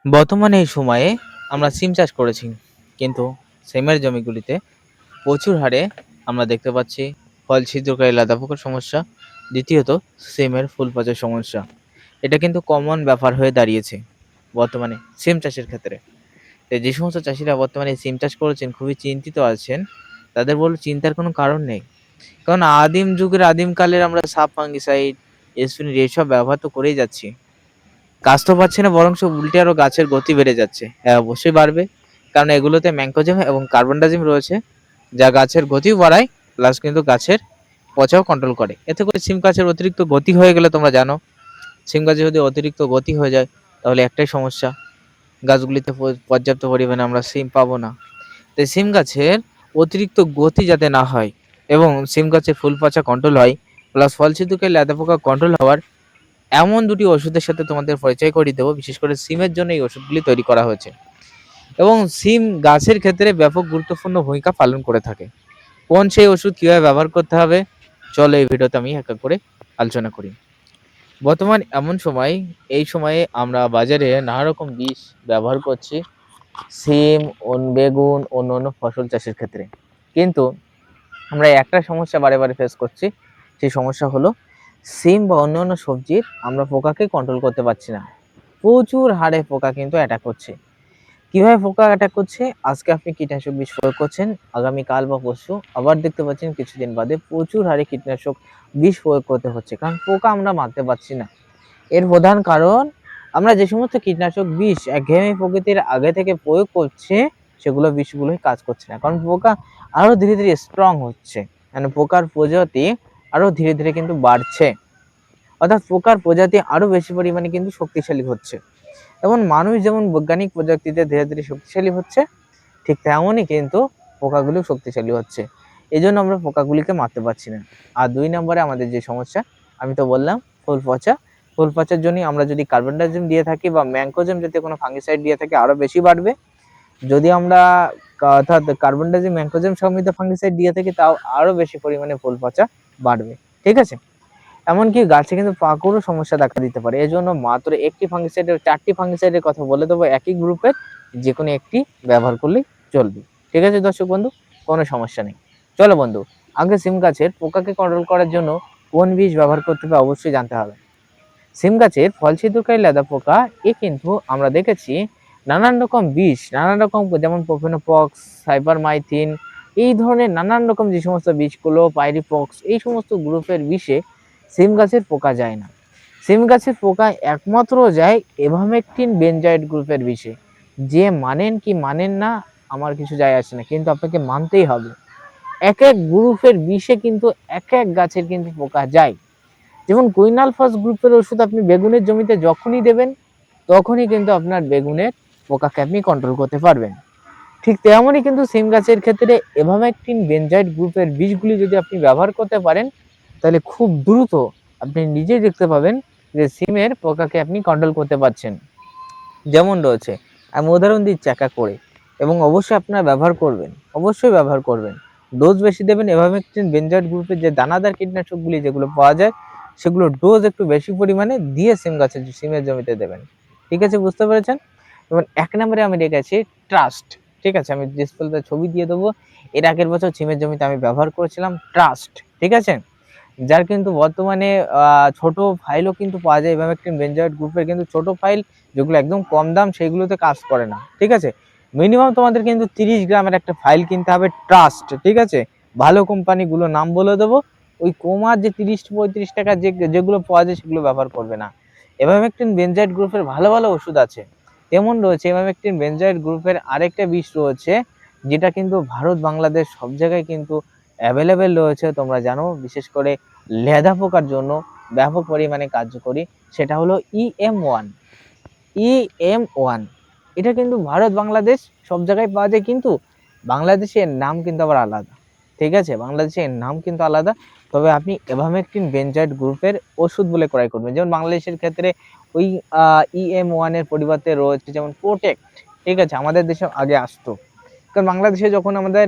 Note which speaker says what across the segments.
Speaker 1: বর্তমানে এই সময়ে আমরা সিম চাষ করেছি, কিন্তু সিমের জমিগুলিতে প্রচুর হারে আমরা দেখতে পাচ্ছি ফল ছিদ্রকারী লেদা পোকার সমস্যা। দ্বিতীয়ত, সিমের ফুল পচার সমস্যা। এটা কিন্তু কমন ব্যাপার হয়ে দাঁড়িয়েছে বর্তমানে সিম চাষের ক্ষেত্রে। তো যে সমস্ত চাষিরা বর্তমানে সিম চাষ করেছেন খুবই চিন্তিত আছেন। তাদের বলব চিন্তার কোনো কারণ নেই, কারণ আদিম যুগের আদিমকালের আমরা সাব ফাঙ্গিসাইড, এসপিনিড এসব ব্যবহার তো করেই যাচ্ছি। কাজ তো পাচ্ছে না, বরং উল্টে আরো গাছের গতি বেড়ে যাচ্ছে। হ্যাঁ, অবশ্যই বাড়বে, কারণ এগুলোতে ম্যানকোজেব এবং কার্বনডাজিম রয়েছে, যা গাছের গতিও বাড়ায়, প্লাস কিন্তু গাছের পচাও কন্ট্রোল করে। এতে করে সিম গাছের অতিরিক্ত গতি হয়ে গেলে তোমরা জানো, সিম গাছে যদি অতিরিক্ত গতি হয়ে যায় তাহলে একটাই সমস্যা, গাছগুলিতে পর্যাপ্ত পরিমাণে আমরা সিম পাবো না। তাই সিম গাছের অতিরিক্ত গতি যাতে না হয় এবং সিম গাছের ফুল পচা কন্ট্রোল হয়, প্লাস ফল ছিদ্রকারী লেদা পোকা কন্ট্রোল হওয়ার এমন দুটি ওষুধের সাথে তোমাদের পরিচয় করিয়ে দেবো। বিশেষ করে সিমের জন্য এই ওষুধগুলি তৈরি করা হয়েছে এবং সিম গাছের ক্ষেত্রে ব্যাপক গুরুত্বপূর্ণ ভূমিকা পালন করে থাকে। কোন সেই ওষুধ কিভাবে ব্যবহার করতে হবে, চলো এই ভিডিওতে আমি এক এক করে আলোচনা করি। বর্তমান এমন সময়, এই সময়ে আমরা বাজারে নানা রকম বিষ ব্যবহার করছি সিম, বেগুন, অন্য ফসল চাষের ক্ষেত্রে। কিন্তু আমরা একটা সমস্যা বারে বারে ফেস করছি, সেই সমস্যা হলো সিম বা অন্যান্য সবজির আমরা পোকাকে কন্ট্রোল করতে পারছি না। প্রচুর হারে পোকা কিন্তু অ্যাটাক করছে। কিভাবে পোকা অ্যাটাক করছে? আজকে আপনি কীটনাশক বিষ প্রয়োগ করছেন, আগামীকাল বা পরশু আবার দেখতে পাচ্ছেন কিছুদিন বাদে প্রচুর হারে কীটনাশক বিষ প্রয়োগ করতে হচ্ছে, কারণ পোকা আমরা মারতে পারছি না। এর প্রধান কারণ, আমরা যে সমস্ত কীটনাশক বিষ একঘেয়েমি প্রকৃতির আগে থেকে প্রয়োগ করছে, সেগুলো বিষগুলোই কাজ করছে না, কারণ পোকা আরো ধীরে ধীরে স্ট্রং হচ্ছে, মানে পোকার প্রজাতি আরো ধীরে ধীরে কিন্তু বাড়ছে, অর্থাৎ পোকার প্রজাতি আরো বেশি পরিমাণে কিন্তু শক্তিশালী হচ্ছে। এবং মানুষ যেমন বৈজ্ঞানিক প্রযুক্তিতে ধীরে ধীরে শক্তিশালী হচ্ছে, ঠিক তেমনই কিন্তু পোকাগুলো শক্তিশালী হচ্ছে। এই জন্য আমরা পোকাগুলিকে মারতে পারছি না। আর 2 নম্বরে আমাদের যে সমস্যা, আমি তো বললাম ফুল পচা। ফুল পচার জন্য আমরা যদি কার্বনডাজিম দিয়ে থাকি বা ম্যানকোজেব জাতীয় কোনো ফাঙ্গিসাইড দিয়ে থাকি আরো বেশি বাড়বে। যদি আমরা অর্থাৎ কার্বনডাজিম, ম্যানকোজেব সমৃদ্ধ ফাঙ্গিসাইড দিয়ে থাকি, তাও আরো বেশি পরিমাণে ফুল পচা বাড়বে। ঠিক আছে? এমনকি গাছে কিন্তু পাকুরও সমস্যা দেখা দিতে পারে। এজন্য মাত্র একটি ফাঙ্গিসাইডের 4টি ফাঙ্গিসাইডের কথা বলে দেবো, একই গ্রুপের যেকোনো একটি ব্যবহার করলেই চলবে। ঠিক আছে দর্শক বন্ধু, কোনো সমস্যা নেই। চলো বন্ধু, আগে সিম গাছের পোকাকে কন্ট্রোল করার জন্য কোন বিষ ব্যবহার করতে হবে অবশ্যই জানতে হবে। সিম গাছের ফল ছিদ্রকারী লেদা পোকা কিন্তু আমরা দেখেছি নানান রকম বিষ, নানান রকম, যেমন প্রোফেনোপক্স, সাইপারমাইথিন, এই ধরনের নানান রকম যে সমস্ত বিষগুলো, পাইরিপক্স, এই সমস্ত গ্রুপের বিষে সিম গাছের পোকা যায় না। সিম গাছের পোকা একমাত্র যায় এভামেকটিন বেনজয়েড গ্রুপের বিষে। যে মানেন কি মানেন না আমার কিছু যায় আসে না, কিন্তু আপনাকে মানতেই হবে। এক এক গ্রুপের বিষে কিন্তু এক এক গাছের কিন্তু পোকা যায়। যেমন কুইনালফাস গ্রুপের ওষুধ আপনি বেগুনের জমিতে যখনই দেবেন, তখনই কিন্তু আপনার বেগুনের পোকাকে আপনি কন্ট্রোল করতে পারবেন। ঠিক তেমনই কিন্তু সিম গাছের ক্ষেত্রে এভামেকটিন বেনজয়েড গ্রুপের বিষগুলি যদি আপনি ব্যবহার করতে পারেন, তাহলে খুব দ্রুত আপনি নিজেই দেখতে পাবেন যে সিমের পোকাকে আপনি কন্ট্রোল করতে পারছেন। যেমন রয়েছে, আমি উদাহরণ দিচ্ছি একা করে, এবং অবশ্যই আপনারা ব্যবহার করবেন, অবশ্যই ব্যবহার করবেন। ডোজ বেশি দেবেন, এভামেকটিন বেনজয়েড গ্রুপের যে দানাদার কীটনাশকগুলি যেগুলো পাওয়া যায়, সেগুলো ডোজ একটু বেশি পরিমাণে দিয়ে সিমের জমিতে দেবেন। ঠিক আছে, বুঝতে পেরেছেন? এবং 1 নম্বরে আমি রেখেছি ট্রাস্ট। ঠিক আছে, আমি ডিসপ্লেতে ছবি দিয়ে দেবো। এর আগের বছর সিমের জমিতে আমি ব্যবহার করেছিলাম ট্রাস্ট। ঠিক আছে, যার কিন্তু বর্তমানে ছোট ফাইলও কিন্তু পাওয়া যায়। ইভামেকটিন বেনজয়েড গ্রুপের কিন্তু ছোট ফাইল, যেগুলো একদম কম দাম, সেইগুলোতে কাজ করে না। ঠিক আছে, মিনিমাম তোমাদের কিন্তু 30 গ্রামের একটা ফাইল কিনতে হবে ট্রাস্ট। ঠিক আছে, ভালো কোম্পানিগুলো নাম বলে দেবো, ওই কমার যে 30-35 টাকা যেগুলো পাওয়া যায় সেগুলো ব্যবহার করবে না। ইভামেকটিন বেনজয়েড গ্রুপের ভালো ভালো ওষুধ আছে। তেমন রয়েছে ইভামেকটিন বেনজয়েড গ্রুপের আরেকটা বিষ রয়েছে, যেটা কিন্তু ভারত বাংলাদেশ সব জায়গায় কিন্তু অ্যাভেলেবেল রয়েছে, তোমরা জানো। বিশেষ করে লেদা পোকার জন্য ব্যাপক পরিমাণে কার্যকরী, সেটা হলো EM1। EM1 এটা কিন্তু ভারত বাংলাদেশ সব জায়গায় পাওয়া যায়, কিন্তু বাংলাদেশের নাম কিন্তু আবার আলাদা। ঠিক আছে, বাংলাদেশের নাম কিন্তু আলাদা। তবে আপনি এভামেকটিন বেনজয়েড গ্রুপের ওষুধ বলে ক্রয় করবেন। যেমন বাংলাদেশের ক্ষেত্রে ওই EM1 এর পরিবর্তে রয়েছে যেমন প্রোটেক্ট। ঠিক আছে, আমাদের দেশে আগে আসতো, কারণ বাংলাদেশে যখন আমাদের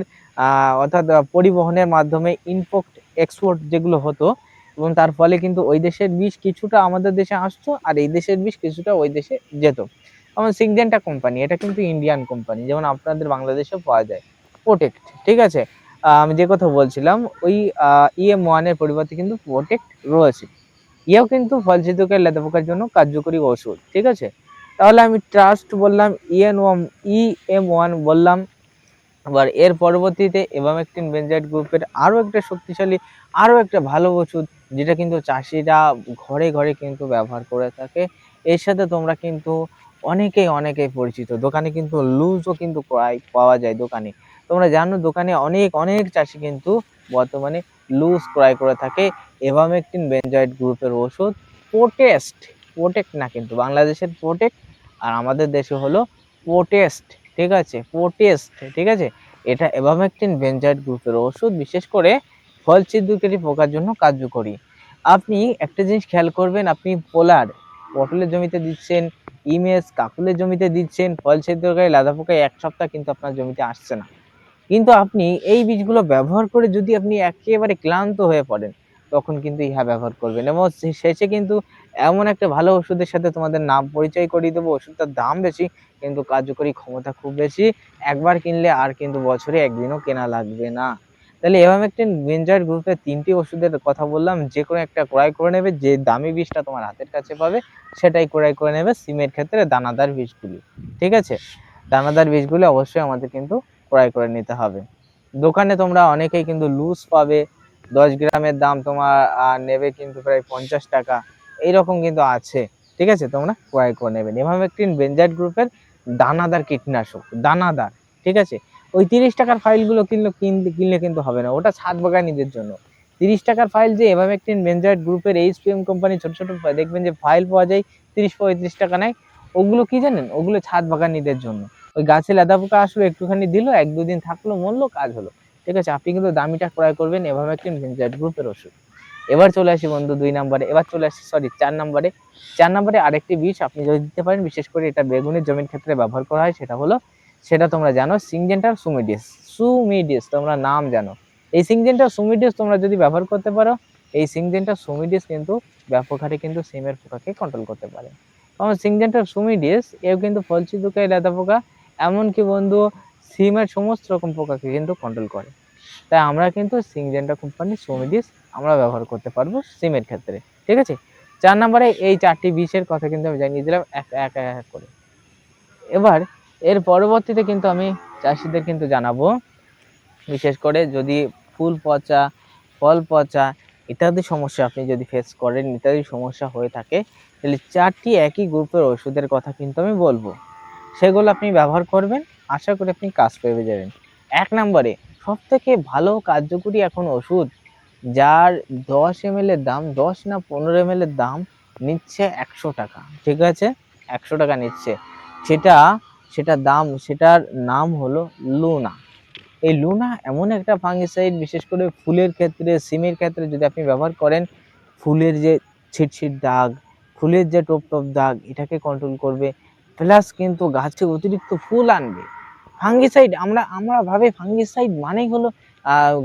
Speaker 1: অর্থাৎ পরিবহনের মাধ্যমে ইম্পোর্ট এক্সপোর্ট যেগুলো হতো, এবং তার ফলে কিন্তু ওই দেশের বিষ কিছুটা আমাদের দেশে আসতো, আর এই দেশের বিষ কিছুটা ওই দেশে যেত। যেমন সিনজেন্টা কোম্পানি, এটা কিন্তু ইন্ডিয়ান কোম্পানি, যেমন আপনাদের বাংলাদেশেও পাওয়া যায় প্রোটেক্ট, ঠিক আছে। আমি যে কথা বলছিলাম ওই EM1 এর পরিবর্তে কিন্তু প্রোটেক্ট রয়েছে। ইয়েও কিন্তু ফল ছিদ্রকারী লেদা পোকার জন্য কার্যকরী ওষুধ, ঠিক আছে। তাহলে আমি ট্রাস্ট বললাম, EM1 বললাম। আবার এর পরবর্তীতে এভামেকটিন বেনজাইড গ্রুপের আরও একটা শক্তিশালী, আরও একটা ভালো ওষুধ, যেটা কিন্তু চাষিরা ঘরে ঘরে কিন্তু ব্যবহার করে থাকে। এর সাথে তোমরা কিন্তু অনেকেই পরিচিত, দোকানে কিন্তু লুজও কিন্তু পাওয়া যায় দোকানে। তোমরা জানো দোকানে অনেক অনেক চাষি কিন্তু বর্তমানে লুজ ক্রয় করে থাকে এভামেকটিন বেনজাইড গ্রুপের ওষুধ। প্রোটেক্ট না, কিন্তু বাংলাদেশের প্রোটেক্ট আর আমাদের দেশে হলো পোটেস্ট, ঠিক আছে, পোটেস্ট, ঠিক আছে। এটা এভামেকটিন বেনজাইড গ্রুপের ওষুধ, বিশেষ করে ফল ছিদ্রকারী পোকার জন্য কার্যকরী। আপনি একটা জিনিস খেয়াল করবেন, আপনি পটলের জমিতে দিচ্ছেন, ইমেজ কাকুলের জমিতে দিচ্ছেন, ফল ছিদ্রকারী লেদা পোকায় এক সপ্তাহ কিন্তু আপনার জমিতে আসছে না। কিন্তু আপনি এই বীজগুলো ব্যবহার করে যদি আপনি একেবারে ক্লান্ত হয়ে পড়েন, তখন কিন্তু ইহা ব্যবহার করবেন। এবং শেষে কিন্তু এমন একটা ভালো ওষুধের সাথে তোমাদের নাম পরিচয় করিয়ে দেবো। ওষুধটার দাম বেশি কিন্তু কার্যকরী ক্ষমতা খুব বেশি। একবার কিনলে আর কিন্তু বছরে একদিনও কেনা লাগবে না। তাহলে এভামেকটিন বেনজাইড গ্রুপের 3টি ওষুধের কথা বললাম, যে কোনো একটা ক্রয় করে নেবে। যে দামি বীজটা তোমার হাতের কাছে পাবে সেটাই ক্রয় করে নেবে। সিমের ক্ষেত্রে দানাদার বীজগুলি, ঠিক আছে। দানাদার বীজগুলি অবশ্যই আমাদের কিন্তু ক্রয় করে নিতে হবে। দোকানে তোমরা অনেকেই কিন্তু লুজ পাবে, 10 গ্রামের দাম তোমার নেবে কিন্তু প্রায় 50 টাকা, এইরকম কিন্তু আছে, ঠিক আছে। তোমরা ক্রয় করে নেবেন এভামেকটিন বেনজাইড গ্রুপের দানাদার কীটনাশক, দানাদার, ঠিক আছে। ওই 30 টাকার ফাইলগুলো কিনলে কিন্তু হবে না, ওটা ছাদ বাগানীদের জন্য। 30 টাকার ফাইল যে এভামেকটিন বেনজাইড গ্রুপের HPM কোম্পানি ছোট ছোট দেখবেন যে ফাইল পাওয়া যায় 30-35 টাকা নেয়, ওগুলো কি জানেন, ওগুলো ছাদ বাগানীদের জন্য। ওই গাছে লেদা পোকা আসলো, একটুখানি দিল, 1-2 দিন থাকলো, মরলো, কাজ হলো, ঠিক আছে। আপনি কিন্তু দামিটা ক্রয় করবেন এভামেকটিন বেনজাইড গ্রুপের ওষুধ। এবার চলে আসি বন্ধু 2 নম্বরে, এবার চলে আসি সরি 4 নম্বরে। 4 নম্বরে আরেকটি বীজ আপনি যদি দিতে পারেন, বিশেষ করে এটা বেগুনের জমির ক্ষেত্রে ব্যবহার করা হয়, সেটা তোমরা জানো সিনজেন্টা সুমিডিস, তোমরা নাম জানো। এই সিনজেন্টা সুমিডিস তোমরা যদি ব্যবহার করতে পারো, এই সিনজেন্টা সুমিডিস কিন্তু ব্যাপক হারে কিন্তু সিমের পোকাকে কন্ট্রোল করতে পারে। কারণ সিনজেন্টা সুমিডিস এও কিন্তু ফল ছিদ্রকারী লেদা পোকা, এমনকি বন্ধু সিমের সমস্ত রকম পোকাকে কিন্তু কন্ট্রোল করে। তাই আমরা কিন্তু সিনজেন্টা কোম্পানির সুমিডিস আমরা ব্যবহার করতে পারবো সিমের ক্ষেত্রে, ঠিক আছে। 4 নম্বরে এই 4টি বিষের কথা কিন্তু আমি জানিয়ে দিলাম এক করে। এবার এর পরবর্তীতে কিন্তু আমি চাষিদের কিন্তু জানাবো, বিশেষ করে যদি ফুল পচা, ফল পচা ইত্যাদি সমস্যা আপনি যদি ফেস করেন, ইত্যাদি সমস্যা হয়ে থাকে, তাহলে 4টি একই গ্রুপের ওষুধের কথা কিন্তু আমি বলবো। সেগুলো আপনি ব্যবহার করবেন, আশা করি আপনি কাজ পেয়ে যাবেন। 1 নম্বরে সবথেকে ভালো কার্যকরী এখন ওষুধ, যার 10 ml এর দাম 10 না 15 ml এর দাম নিচ্ছে 100 টাকা, ঠিক আছে, 100 টাকা নিচ্ছে। সেটার নাম হলো লুনা। এই লুনা এমন একটা ফাঙ্গিসাইড, বিশেষ করে ফুলের ক্ষেত্রে, সিমের ক্ষেত্রে যদি আপনি ব্যবহার করেন, ফুলের যে ছিটছিট দাগ, ফুলের যে টোপ টোপ দাগ, এটাকে কন্ট্রোল করবে, প্লাস কিন্তু গাছে অতিরিক্ত ফুল আনবে। ফাঙ্গিসাইড আমরা ভাবে ফাঙ্গিসাইড মানেই হলো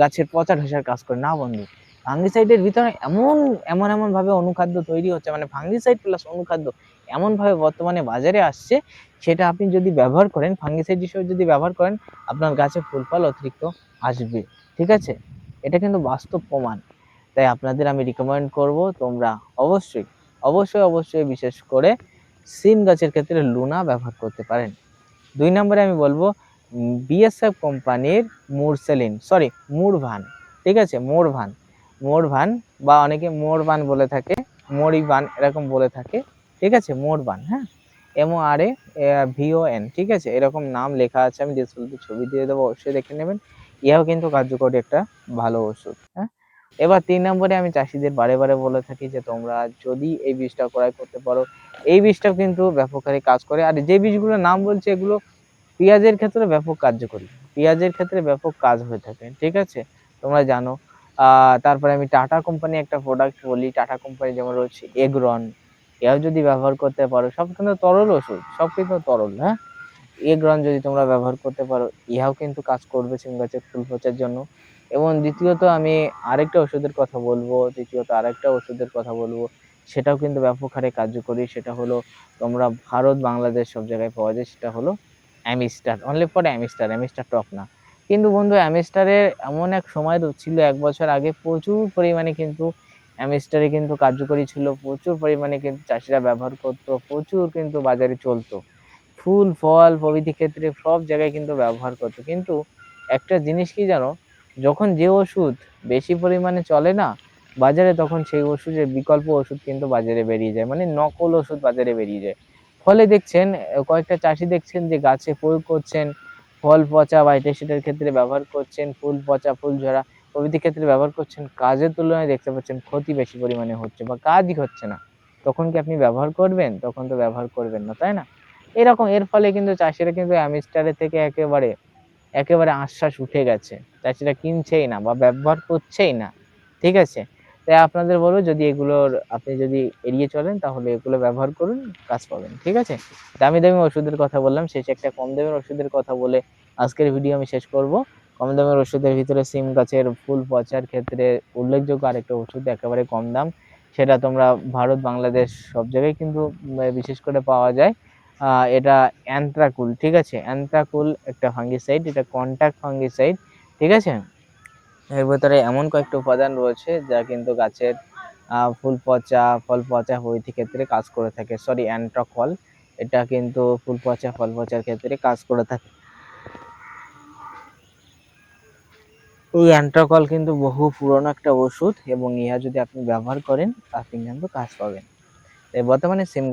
Speaker 1: গাছের পচা ঢাসার কাজ করে, না বন্ধু। ফাঙ্গিসাইডের ভিতরে এমন ভাবে অনুখাদ্য তৈরি হচ্ছে, মানে ফাঙ্গিসাইড প্লাস অনুখাদ্য এমন ভাবে বর্তমানে বাজারে আসছে, সেটা আপনি যদি ব্যবহার করেন, ফাঙ্গিসাইড হিসেবে যদি ব্যবহার করেন, আপনার গাছে ফুল ফল অতিরিক্ত আসবে, ঠিক আছে। এটা কিন্তু বাস্তব প্রমাণ। তাই আপনাদের আমি রিকমেন্ড করব, তোমরা অবশ্যই বিশেষ করে সিম গাছের ক্ষেত্রে লুনা ব্যবহার করতে পারেন। 2 নম্বরে আমি বলবো BSF কোম্পানির মুরভান, ঠিক আছে, মোরভান বা অনেকে মোরবান বলে থাকে, মরিবান এরকম বলে থাকে, ঠিক আছে, মোরবান, হ্যাঁ, MORAVON, ঠিক আছে, এরকম নাম লেখা আছে, আমি ডিসপ্লেতে ছবি দিয়ে দেবো, অবশ্যই দেখে নেবেন। ইহাও কিন্তু কার্যকরী একটা ভালো ওষুধ, হ্যাঁ। এবার 3 নম্বরে আমি চাষিদের বারে বলে থাকি যে তোমরা যদি এই বীজটা ক্রয় করতে পারো, এই বীজটাও কিন্তু ব্যাপক হারে কাজ করে। আর যে বীজগুলোর নাম বলছি, এগুলো পেঁয়াজের ক্ষেত্রে ব্যাপক কার্যকরী, পেঁয়াজের ক্ষেত্রে ব্যাপক কাজ হয়ে থাকে, ঠিক আছে, তোমরা জানো। তারপরে আমি টাটা কোম্পানি একটা প্রোডাক্ট বলি, টাটা কোম্পানি যেমন রয়েছে এগ্রন, এও যদি ব্যবহার করতে পারো, সব কিন্তু তরল ওষুধ, সব কিন্তু তরল, হ্যাঁ। এগ্রন যদি তোমরা ব্যবহার করতে পারো, ইহাও কিন্তু কাজ করবে সিম গাছের ফুল পচার জন্য। এবং দ্বিতীয়ত আরেকটা ওষুধের কথা বলবো, সেটাও কিন্তু ব্যাপক হারে কার্যকরী। সেটা হলো তোমরা ভারত, বাংলাদেশ সব জায়গায় পাওয়া যায়। সেটা হলো Amistar, only for Amistar, Amistar top না। কিন্তু বন্ধু অ্যামিস্টারের এমন এক সময় ছিল ১ বছর আগে প্রচুর পরিমাণে কিন্তু অ্যামিস্টারে কিন্তু কার্যকরী ছিল। প্রচুর পরিমাণে কিন্তু চাষীরা ব্যবহার করত। প্রচুর কিন্তু বাজারে চলত। ফুল, ফল প্রভৃতি ক্ষেত্রে সব জায়গায় কিন্তু ব্যবহার করত। কিন্তু একটা জিনিস কি জানো? যখন যে ওষুধ বেশি পরিমাণে চলে না বাজারে, তখন সেই ওষুধের বিকল্প ওষুধ কিন্তু বাজারে বেরিয়ে যায়। মানে নকল ওষুধ বাজারে বেরিয়ে যায়। ফলে দেখছেন কয়েকটা চাষী দেখছেন যে গাছে প্রয়োগ করছেন, ফল পচা বা এটা সেটার ক্ষেত্রে ব্যবহার করছেন, ফুল পচা, ফুল ঝরা প্রভৃতি ক্ষেত্রে ব্যবহার করছেন। কাজের তুলনায় দেখতে পাচ্ছেন ক্ষতি বেশি পরিমাণে হচ্ছে বা কাজই হচ্ছে না। তখন কি আপনি ব্যবহার করবেন? তখন তো ব্যবহার করবেন না, তাই না? এরকম এর ফলে কিন্তু চাষীরা কিন্তু অ্যামিস্টারের থেকে একেবারে আশ্বাস উঠে গেছে। চাষীরা কিনছেই না বা ব্যবহার করছেই না। ঠিক আছে? তাই আপনাদের বলব, যদি এগুলোর আপনি যদি এড়িয়ে চলেন তাহলে এগুলো ব্যবহার করুন, কাজ পাবেন। ঠিক আছে? দামি, দামি ওষুধের কথা বললাম, শেষে একটা কম দামের ওষুধের কথা বলে আজকের ভিডিও আমি শেষ করব। কম দামের ওষুধের ভিতরে সিম গাছের ফুল পচার ক্ষেত্রে উল্লেখযোগ্য আরেকটা ওষুধ একেবারে কম দাম। সেটা তোমরা ভারত, বাংলাদেশ সব জায়গায় কিন্তু বিশেষ করে পাওয়া যায়। এটা অ্যানথ্রাকুল, ঠিক আছে? অ্যানথ্রাকুল একটা ফাঙ্গিসাইড, এটা কন্টাক্ট ফাঙ্গিসাইড, ঠিক আছে? এর ভেতরে এমন কয়েকটা উপাদান রয়েছে যা কিন্তু গাছের ফুল পচা, ফল পচা প্রভৃতি ক্ষেত্রে কাজ করে থাকে। Sorry, Antracol. এটা কিন্তু ফুল পচা, ফল পচার ক্ষেত্রে কাজ করে থাকে। ওই অ্যান্ট্রাকল কিন্তু বহু পুরনো একটা ওষুধ এবং ইহা যদি আপনি ব্যবহার করেন আপনি কিন্তু কাজ পাবেন। বর্তমানে সিম